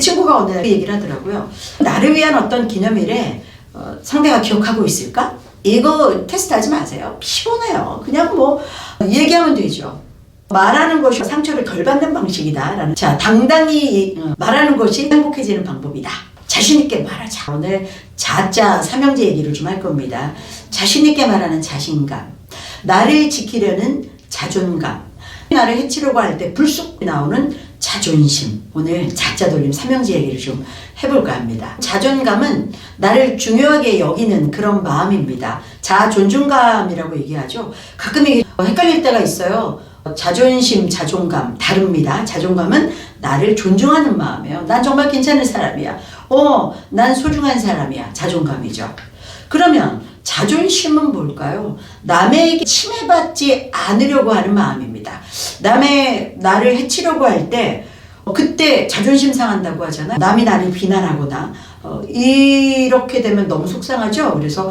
친구가 오늘 그 얘기를 하더라고요. 나를 위한 어떤 기념일에 상대가 기억하고 있을까? 이거 테스트하지 마세요. 피곤해요. 그냥 뭐 얘기하면 되죠. 말하는 것이 상처를 덜 받는 방식이다. 자, 당당히 말하는 것이 행복해지는 방법이다. 자신있게 말하자. 오늘 자자 삼형제 얘기를 좀 할 겁니다. 자신있게 말하는 자신감, 나를 지키려는 자존감, 나를 해치려고 할 때 불쑥 나오는 자존심. 오늘 자자 돌림 삼형제 얘기를 좀 해볼까 합니다. 자존감은 나를 중요하게 여기는 그런 마음입니다. 자존중감이라고 얘기하죠. 가끔 이게 헷갈릴 때가 있어요. 자존심, 자존감 다릅니다. 자존감은 나를 존중하는 마음이에요. 난 정말 괜찮은 사람이야. 난 소중한 사람이야. 자존감이죠. 그러면 자존심은 뭘까요? 남에게 침해받지 않으려고 하는 마음입니다. 남의 나를 해치려고 할 때 그때 자존심 상한다고 하잖아요. 남이 나를 비난하거나 이렇게 되면 너무 속상하죠. 그래서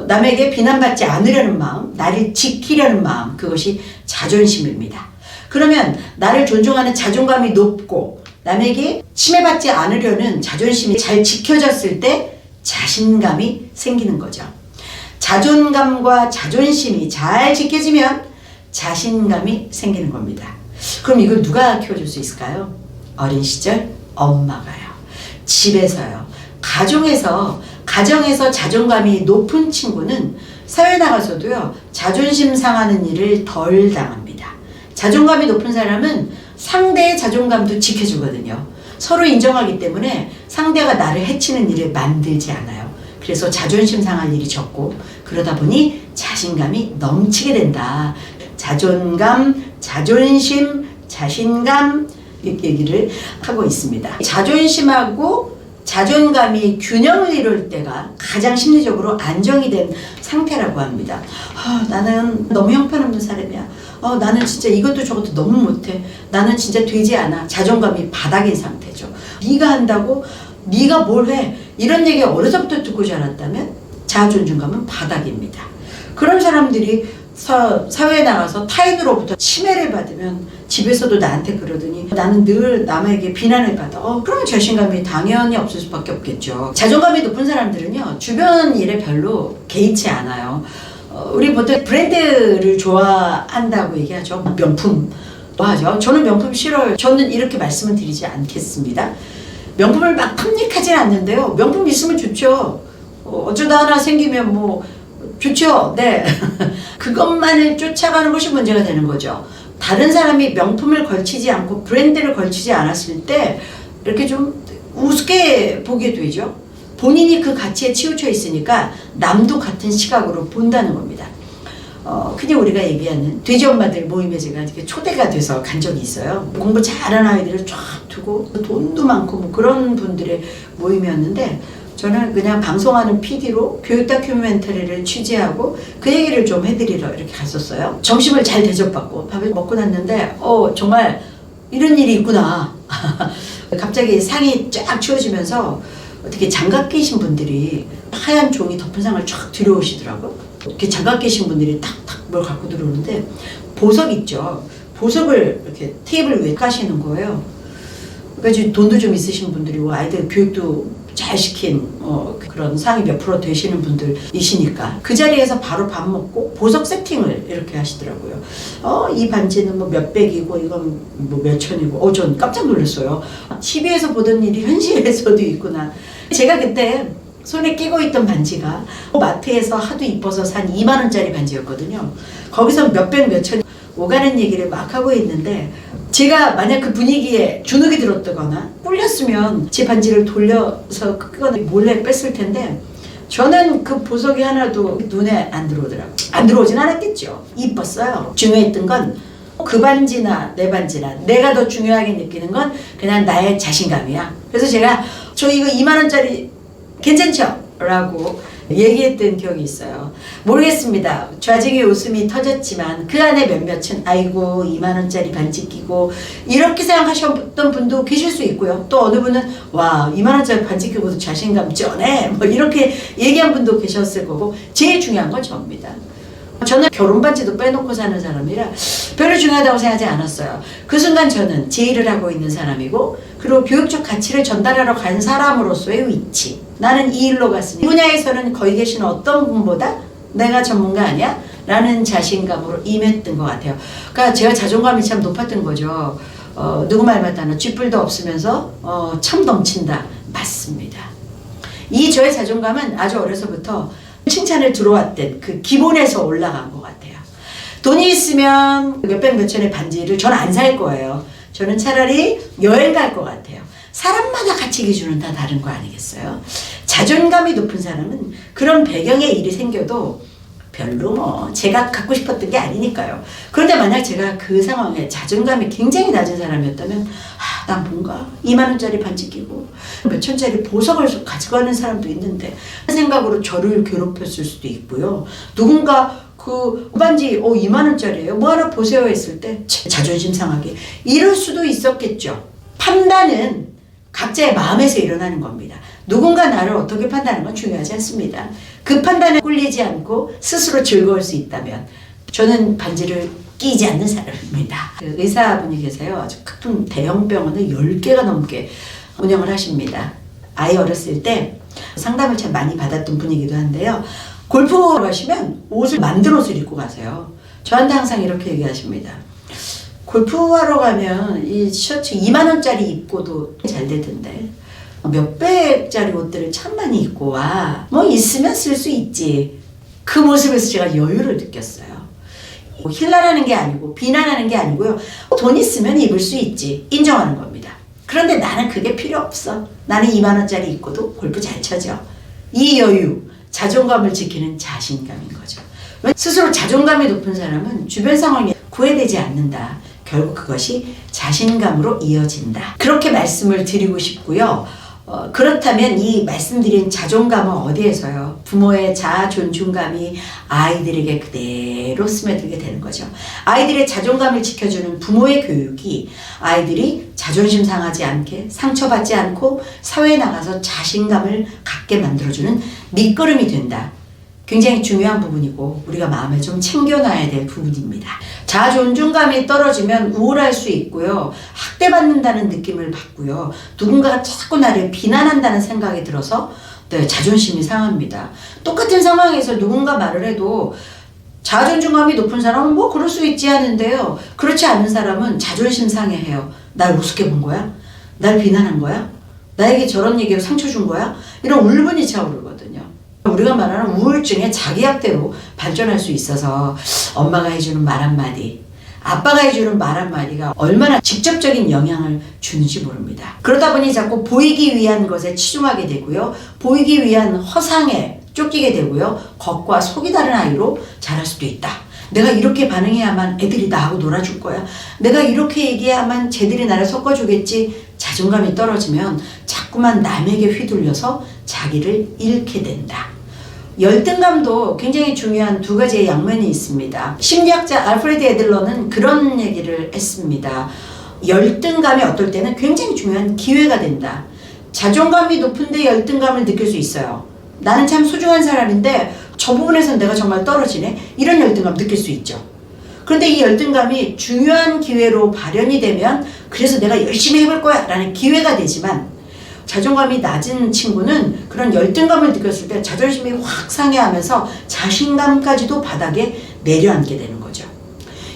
남에게 비난받지 않으려는 마음, 나를 지키려는 마음, 그것이 자존심입니다. 그러면 나를 존중하는 자존감이 높고 남에게 침해받지 않으려는 자존심이 잘 지켜졌을 때 자신감이 생기는 거죠. 자존감과 자존심이 잘 지켜지면 자신감이 생기는 겁니다. 그럼 이걸 누가 키워줄 수 있을까요? 어린 시절 엄마가요. 집에서요. 가정에서 자존감이 높은 친구는 사회 나가서도요. 자존심 상하는 일을 덜 당합니다. 자존감이 높은 사람은 상대의 자존감도 지켜주거든요. 서로 인정하기 때문에 상대가 나를 해치는 일을 만들지 않아요. 그래서 자존심 상할 일이 적고 그러다 보니 자신감이 넘치게 된다. 자존감, 자존심, 자신감 얘기를 하고 있습니다. 자존심하고 자존감이 균형을 이룰 때가 가장 심리적으로 안정이 된 상태라고 합니다. 나는 너무 형편없는 사람이야. 나는 진짜 이것도 저것도 너무 못해. 나는 진짜 되지 않아. 자존감이 바닥인 상태죠. 네가 한다고? 네가 뭘 해? 이런 얘기 어려서부터 듣고 자랐다면 자존감은 바닥입니다. 그런 사람들이 사회에 나가서 타인으로부터 침해를 받으면 집에서도 나한테 그러더니 나는 늘 남에게 비난을 받아. 그러면 자신감이 당연히 없을 수밖에 없겠죠. 자존감이 높은 사람들은요. 주변 일에 별로 개의치 않아요. 우리 보통 브랜드를 좋아한다고 얘기하죠. 명품 좋아하죠. 저는 명품 싫어요. 저는 이렇게 말씀을 드리지 않겠습니다. 명품을 막 탐닉하진 않는데요. 명품 있으면 좋죠. 어쩌다 하나 생기면 뭐 좋죠. 네. 그것만을 쫓아가는 것이 문제가 되는 거죠. 다른 사람이 명품을 걸치지 않고 브랜드를 걸치지 않았을 때 이렇게 좀 우습게 보게 되죠. 본인이 그 가치에 치우쳐 있으니까 남도 같은 시각으로 본다는 겁니다. 그냥 우리가 얘기하는 돼지 엄마들 모임에 제가 이렇게 초대가 돼서 간 적이 있어요. 공부 잘하는 아이들을 쫙 두고 돈도 많고 뭐 그런 분들의 모임이었는데 저는 그냥 방송하는 PD로 교육 다큐멘터리를 취재하고 그 얘기를 좀 해드리러 이렇게 갔었어요. 점심을 잘 대접받고 밥을 먹고 났는데 정말 이런 일이 있구나. 갑자기 상이 쫙 치워지면서 어떻게 장갑 끼신 분들이 하얀 종이 덮은 상을 쫙 들여오시더라고요. 이렇게 장갑 끼신 분들이 탁탁 뭘 갖고 들어오는데 보석 있죠. 보석을 이렇게 테이블 위에 까시는 거예요. 그러니까 돈도 좀 있으신 분들이고 아이들 교육도 잘 시킨 그런 상위 몇 프로 되시는 분들이시니까 그 자리에서 바로 밥 먹고 보석 세팅을 이렇게 하시더라고요. 이 반지는 뭐 몇백이고 이건 뭐 몇천이고 전 깜짝 놀랐어요. TV에서 보던 일이 현실에서도 있구나. 제가 그때 손에 끼고 있던 반지가 마트에서 하도 이뻐서 산 2만 원짜리 반지였거든요. 거기서 몇백 몇천 오가는 얘기를 막 하고 있는데 제가 만약 그 분위기에 주눅이 들었다거나 꿀렸으면 제 반지를 돌려서 끄거나 몰래 뺐을 텐데 저는 그 보석이 하나도 눈에 안 들어오더라고요. 안 들어오진 않았겠죠. 이뻤어요. 중요했던 건 그 반지나 내 반지나 내가 더 중요하게 느끼는 건 그냥 나의 자신감이야. 그래서 제가 저 이거 2만 원짜리 괜찮죠? 라고 얘기했던 기억이 있어요. 모르겠습니다. 좌중의 웃음이 터졌지만 그 안에 몇몇은 아이고 2만 원짜리 반지 끼고 이렇게 생각하셨던 분도 계실 수 있고요. 또 어느 분은 와 2만 원짜리 반지 끼고도 자신감 쩌네 뭐 이렇게 얘기한 분도 계셨을 거고 제일 중요한 건 저입니다. 저는 결혼 반지도 빼놓고 사는 사람이라 별로 중요하다고 생각하지 않았어요. 그 순간 저는 제 일을 하고 있는 사람이고, 그리고 교육적 가치를 전달하러 간 사람으로서의 위치, 나는 이 일로 갔으니 이 분야에서는 거기 계신 어떤 분보다 내가 전문가 아니야? 라는 자신감으로 임했던 것 같아요. 그러니까 제가 자존감이 참 높았던 거죠. 누구 말 맞다나 쥐뿔도 없으면서 참 넘친다. 맞습니다. 이 저의 자존감은 아주 어려서부터 칭찬을 들어왔던 그 기본에서 올라간 것 같아요. 돈이 있으면 몇백 몇천의 반지를 저는 안 살 거예요. 저는 차라리 여행 갈 것 같아요. 사람마다 가치 기준은 다 다른 거 아니겠어요? 자존감이 높은 사람은 그런 배경에 일이 생겨도 별로 뭐 제가 갖고 싶었던 게 아니니까요. 그런데 만약 제가 그 상황에 자존감이 굉장히 낮은 사람이었다면 난 뭔가 2만 원짜리 반지 끼고 몇천짜리 보석을 가지고 가는 사람도 있는데 그 생각으로 저를 괴롭혔을 수도 있고요. 누군가 그 반지 2만 원짜리예요. 뭐 하나 보세요 했을 때 자존심 상하게 이럴 수도 있었겠죠. 판단은 각자의 마음에서 일어나는 겁니다. 누군가 나를 어떻게 판단하는 건 중요하지 않습니다. 그 판단에 꿀리지 않고 스스로 즐거울 수 있다면 저는 반지를 끼지 않는 사람입니다. 그 의사분이 계세요. 아주 큰 대형 병원을 10개가 넘게 운영을 하십니다. 아이 어렸을 때 상담을 참 많이 받았던 분이기도 한데요. 골프를 가시면 옷을 만든 옷을 입고 가세요. 저한테 항상 이렇게 얘기하십니다. 골프하러 가면 이 셔츠 2만 원짜리 입고도 잘 되던데 몇백짜리 옷들을 참 많이 입고 와. 뭐 있으면 쓸 수 있지. 그 모습에서 제가 여유를 느꼈어요. 힐난하는 게 아니고 비난하는 게 아니고요. 돈 있으면 입을 수 있지. 인정하는 겁니다. 그런데 나는 그게 필요 없어. 나는 2만 원짜리 입고도 골프 잘 쳐져. 이 여유, 자존감을 지키는 자신감인 거죠. 스스로 자존감이 높은 사람은 주변 상황에 구애되지 않는다. 결국 그것이 자신감으로 이어진다. 그렇게 말씀을 드리고 싶고요. 그렇다면 이 말씀드린 자존감은 어디에서요? 부모의 자아 존중감이 아이들에게 그대로 스며들게 되는 거죠. 아이들의 자존감을 지켜주는 부모의 교육이 아이들이 자존심 상하지 않게 상처받지 않고 사회에 나가서 자신감을 갖게 만들어주는 밑거름이 된다. 굉장히 중요한 부분이고 우리가 마음에 좀 챙겨놔야 될 부분입니다. 자아 존중감이 떨어지면 우울할 수 있고요. 학대받는다는 느낌을 받고요. 누군가가 자꾸 나를 비난한다는 생각이 들어서 자존심이 상합니다. 똑같은 상황에서 누군가 말을 해도 자아 존중감이 높은 사람은 뭐 그럴 수 있지 하는데요. 그렇지 않은 사람은 자존심 상해해요. 날 우습게 본 거야? 날 비난한 거야? 나에게 저런 얘기로 상처 준 거야? 이런 울분이 차오르거든요. 우리가 말하는 우울증의 자기학대로 발전할 수 있어서 엄마가 해주는 말 한마디, 아빠가 해주는 말 한마디가 얼마나 직접적인 영향을 주는지 모릅니다. 그러다 보니 자꾸 보이기 위한 것에 치중하게 되고요. 보이기 위한 허상에 쫓기게 되고요. 겉과 속이 다른 아이로 자랄 수도 있다. 내가 이렇게 반응해야만 애들이 나하고 놀아줄 거야. 내가 이렇게 얘기해야만 쟤들이 나를 섞어주겠지. 자존감이 떨어지면 자꾸만 남에게 휘둘려서 자기를 잃게 된다. 열등감도 굉장히 중요한 두 가지의 양면이 있습니다. 심리학자 알프레드 애들러는 그런 얘기를 했습니다. 열등감이 어떨 때는 굉장히 중요한 기회가 된다. 자존감이 높은데 열등감을 느낄 수 있어요. 나는 참 소중한 사람인데 저 부분에서는 내가 정말 떨어지네? 이런 열등감 느낄 수 있죠. 그런데 이 열등감이 중요한 기회로 발현이 되면 그래서 내가 열심히 해볼 거야 라는 기회가 되지만 자존감이 낮은 친구는 그런 열등감을 느꼈을 때 자존심이 확 상해하면서 자신감까지도 바닥에 내려앉게 되는 거죠.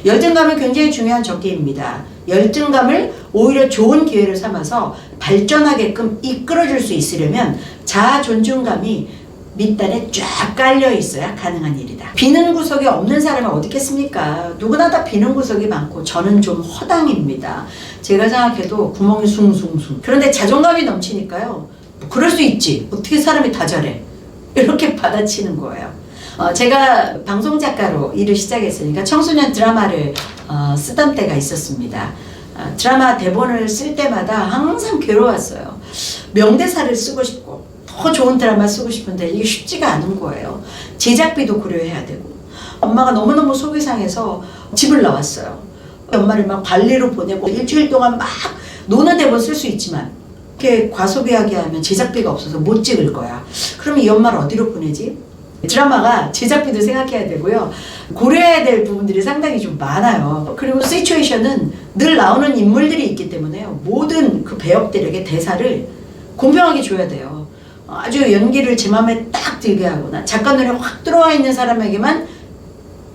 열등감은 굉장히 중요한 적기입니다. 열등감을 오히려 좋은 기회를 삼아서 발전하게끔 이끌어줄 수 있으려면 자아 존중감이 밑단에 쫙 깔려 있어야 가능한 일이다. 비는 구석이 없는 사람은 어디 있겠습니까? 누구나 다 비는 구석이 많고 저는 좀 허당입니다. 제가 생각해도 구멍이 숭숭숭. 그런데 자존감이 넘치니까요. 뭐 그럴 수 있지. 어떻게 사람이 다 저래. 이렇게 받아치는 거예요. 제가 방송작가로 일을 시작했으니까 청소년 드라마를 쓰던 때가 있었습니다. 드라마 대본을 쓸 때마다 항상 괴로웠어요. 명대사를 쓰고 싶고 더 좋은 드라마 쓰고 싶은데 이게 쉽지가 않은 거예요. 제작비도 고려해야 되고 엄마가 너무너무 속이 상해서 집을 나왔어요. 엄마를 막 발리로 보내고 일주일 동안 막 노는 대본 쓸 수 있지만 이렇게 과소비하게 하면 제작비가 없어서 못 찍을 거야. 그러면 이 엄마를 어디로 보내지? 드라마가 제작비도 생각해야 되고요. 고려해야 될 부분들이 상당히 좀 많아요. 그리고 시츄에이션은 늘 나오는 인물들이 있기 때문에요. 모든 그 배역들에게 대사를 공평하게 줘야 돼요. 아주 연기를 제 마음에 딱 들게 하거나 작가 눈에 확 들어와 있는 사람에게만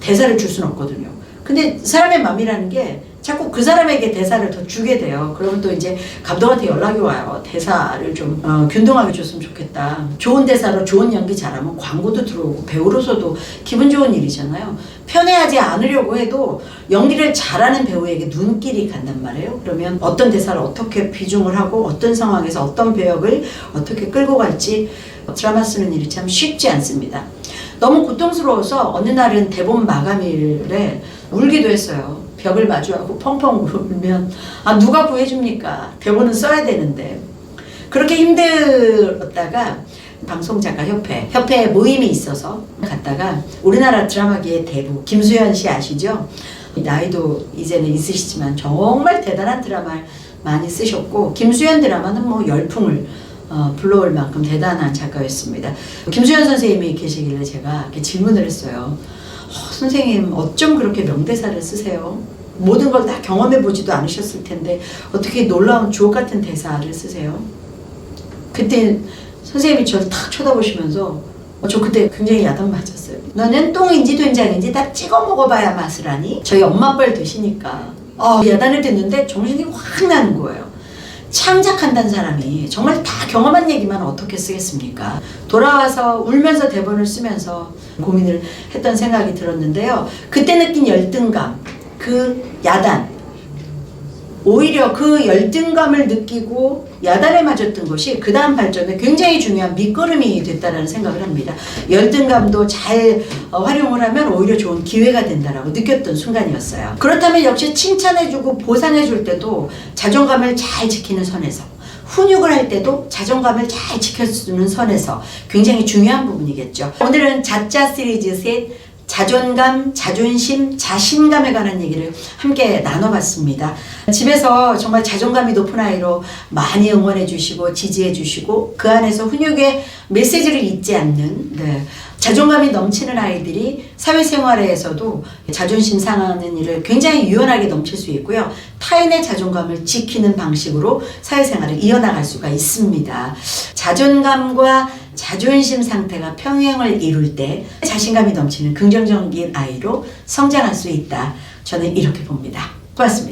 대사를 줄 수는 없거든요. 근데 사람의 마음이라는 게 자꾸 그 사람에게 대사를 더 주게 돼요. 그러면 또 이제 감독한테 연락이 와요. 대사를 좀 균등하게 줬으면 좋겠다. 좋은 대사로 좋은 연기 잘하면 광고도 들어오고 배우로서도 기분 좋은 일이잖아요. 편애하지 않으려고 해도 연기를 잘하는 배우에게 눈길이 간단 말이에요. 그러면 어떤 대사를 어떻게 비중을 하고 어떤 상황에서 어떤 배역을 어떻게 끌고 갈지 드라마 쓰는 일이 참 쉽지 않습니다. 너무 고통스러워서 어느 날은 대본 마감일에 울기도 했어요. 벽을 마주하고 펑펑 울면 누가 구해줍니까? 대본은 써야 되는데. 그렇게 힘들었다가 방송작가협회 모임이 있어서 갔다가 우리나라 드라마계의 대부 김수현 씨 아시죠? 나이도 이제는 있으시지만 정말 대단한 드라마를 많이 쓰셨고 김수현 드라마는 뭐 열풍을 불러올 만큼 대단한 작가였습니다. 김수현 선생님이 계시길래 제가 이렇게 질문을 했어요. 선생님 어쩜 그렇게 명대사를 쓰세요? 모든 걸 다 경험해 보지도 않으셨을 텐데 어떻게 놀라운 주옥 같은 대사를 쓰세요? 그때 선생님이 저를 탁 쳐다보시면서 저 그때 굉장히 야단 맞았어요. 너는 똥인지 된장인지 다 찍어 먹어봐야 맛을 아니? 저희 엄마 뻘 드시니까 야단을 듣는데 정신이 확 나는 거예요. 창작한다는 사람이 정말 다 경험한 얘기만 어떻게 쓰겠습니까? 돌아와서 울면서 대본을 쓰면서 고민을 했던 생각이 들었는데요. 그때 느낀 열등감, 그 야단, 오히려 그 열등감을 느끼고 야단을 맞았던 것이 그 다음 발전에 굉장히 중요한 밑거름이 됐다는 생각을 합니다. 열등감도 잘 활용을 하면 오히려 좋은 기회가 된다라고 느꼈던 순간이었어요. 그렇다면 역시 칭찬해주고 보상해줄 때도 자존감을 잘 지키는 선에서, 훈육을 할 때도 자존감을 잘 지켜주는 선에서 굉장히 중요한 부분이겠죠. 오늘은 자짜 시리즈 셋 자존감, 자존심, 자신감에 관한 얘기를 함께 나눠봤습니다. 집에서 정말 자존감이 높은 아이로 많이 응원해 주시고 지지해 주시고 그 안에서 훈육의 메시지를 잊지 않는 자존감이 넘치는 아이들이 사회생활에서도 자존심 상하는 일을 굉장히 유연하게 넘칠 수 있고요. 타인의 자존감을 지키는 방식으로 사회생활을 이어나갈 수가 있습니다. 자존감과 자존심 상태가 평행을 이룰 때 자신감이 넘치는 긍정적인 아이로 성장할 수 있다. 저는 이렇게 봅니다. 고맙습니다.